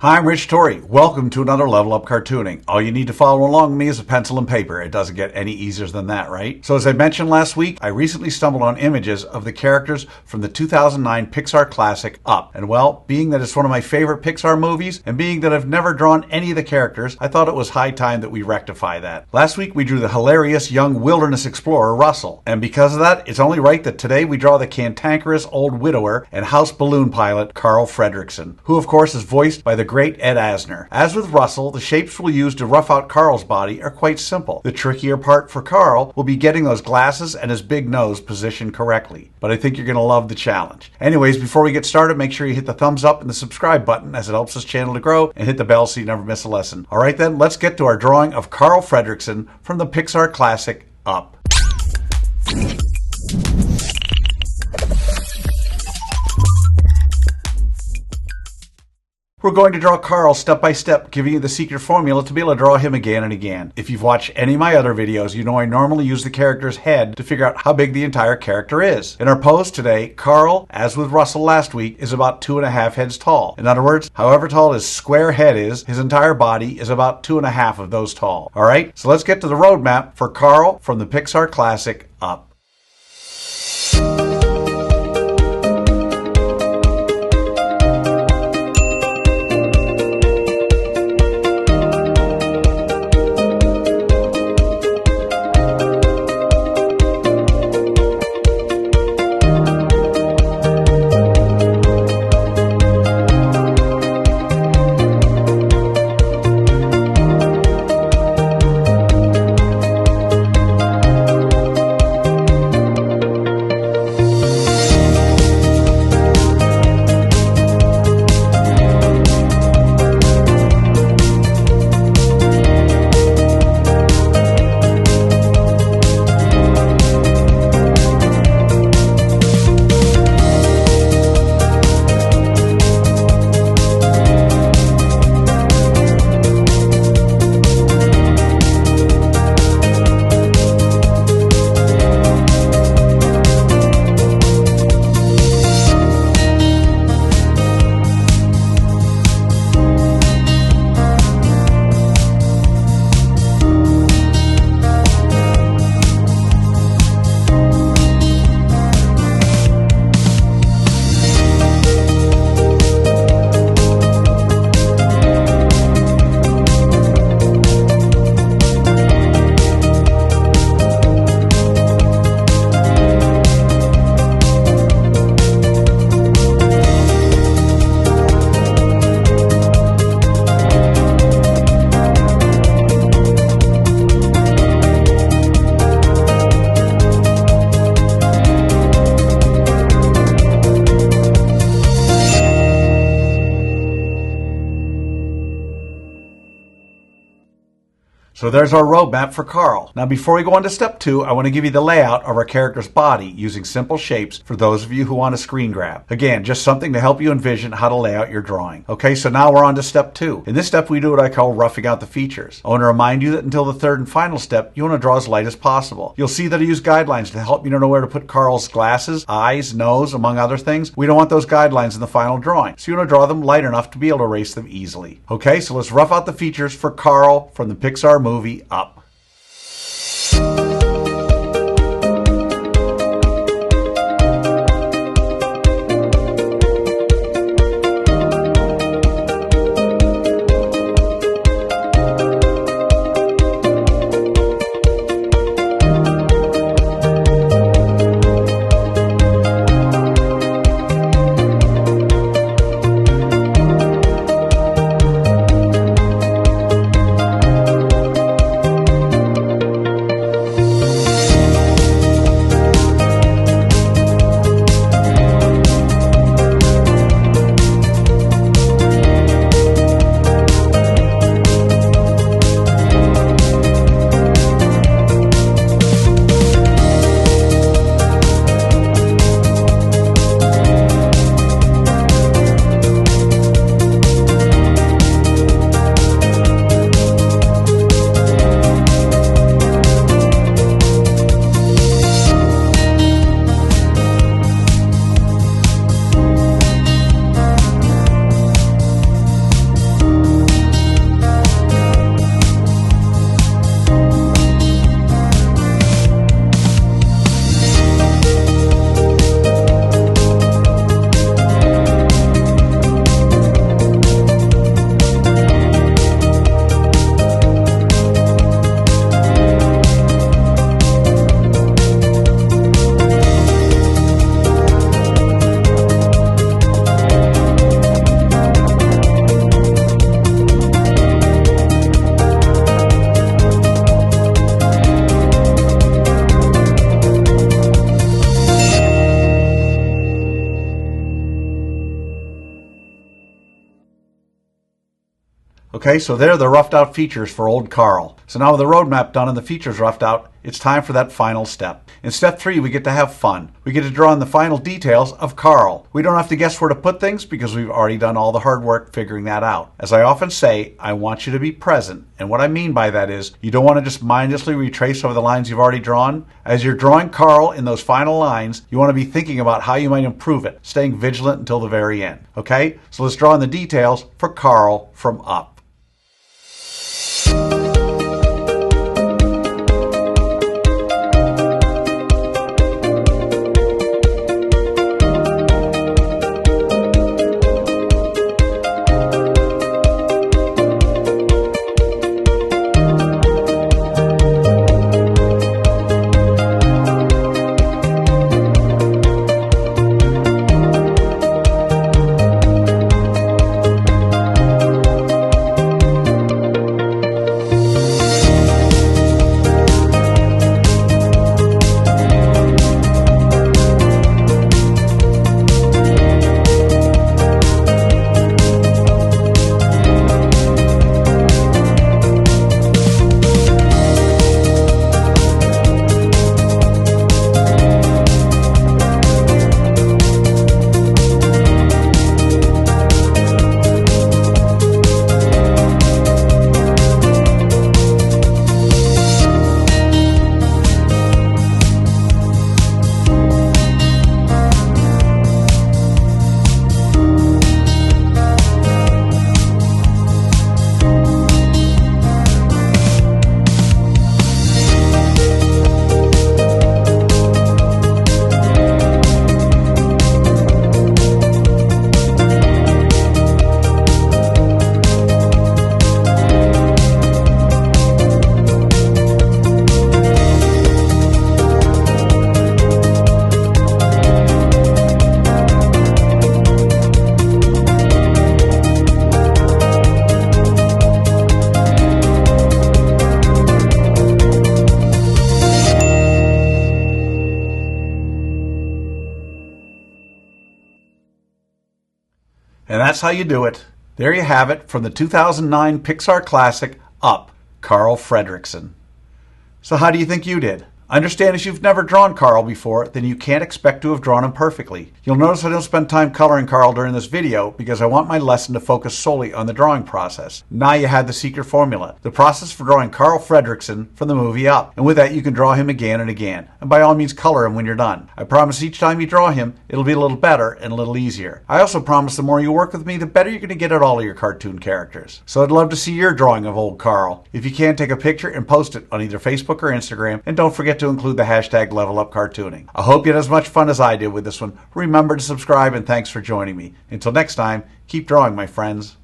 Hi, I'm Rich Torrey. Welcome to another Level Up Cartooning. All you need to follow along with me is a pencil and paper. It doesn't get any easier than that, right? So as I mentioned last week, I recently stumbled on images of the characters from the 2009 Pixar classic Up. And well, being that it's one of my favorite Pixar movies, and being that I've never drawn any of the characters, I thought it was high time that we rectify that. Last week we drew the hilarious young wilderness explorer Russell. And because of that, it's only right that today we draw the cantankerous old widower and house balloon pilot Carl Fredricksen, who of course is voiced by the great Ed Asner. As with Russell, the shapes we'll use to rough out Carl's body are quite simple. The trickier part for Carl will be getting those glasses and his big nose positioned correctly. But I think you're going to love the challenge. Anyways, before we get started, make sure you hit the thumbs up and the subscribe button as it helps this channel to grow, and hit the bell so you never miss a lesson. Alright then, let's get to our drawing of Carl Fredricksen from the Pixar classic Up. We're going to draw Carl step by step, giving you the secret formula to be able to draw him again and again. If you've watched any of my other videos, you know I normally use the character's head to figure out how big the entire character is. In our pose today, Carl, as with Russell last week, is about 2.5 heads tall. In other words, however tall his square head is, his entire body is about 2.5 of those tall. Alright, so let's get to the roadmap for Carl from the Pixar classic Up. So there's our roadmap for Carl. Now before we go on to step 2, I want to give you the layout of our character's body using simple shapes for those of you who want a screen grab. Again, just something to help you envision how to lay out your drawing. Okay, so now we're on to step 2. In this step we do what I call roughing out the features. I want to remind you that until the third and final step, you want to draw as light as possible. You'll see that I use guidelines to help you know where to put Carl's glasses, eyes, nose, among other things. We don't want those guidelines in the final drawing, so you want to draw them light enough to be able to erase them easily. Okay, so let's rough out the features for Carl from the Pixar movie Up. Okay, so there are the roughed out features for old Carl. So now with the roadmap done and the features roughed out, it's time for that final step. In step 3, we get to have fun. We get to draw in the final details of Carl. We don't have to guess where to put things because we've already done all the hard work figuring that out. As I often say, I want you to be present. And what I mean by that is you don't want to just mindlessly retrace over the lines you've already drawn. As you're drawing Carl in those final lines, you want to be thinking about how you might improve it, staying vigilant until the very end. Okay? So let's draw in the details for Carl from Up. And that's how you do it. There you have it from the 2009 Pixar classic, Up, Carl Fredricksen. So how do you think you did? Understand if you've never drawn Carl before, then you can't expect to have drawn him perfectly. You'll notice I don't spend time coloring Carl during this video because I want my lesson to focus solely on the drawing process. Now you have the secret formula, the process for drawing Carl Fredricksen from the movie Up. And with that you can draw him again and again. And by all means color him when you're done. I promise each time you draw him, it'll be a little better and a little easier. I also promise the more you work with me, the better you're going to get at all of your cartoon characters. So I'd love to see your drawing of old Carl. If you can, take a picture and post it on either Facebook or Instagram. And don't forget to include the hashtag #LevelUpCartooning. I hope you had as much fun as I did with this one. Remember to subscribe and thanks for joining me. Until next time, keep drawing, my friends.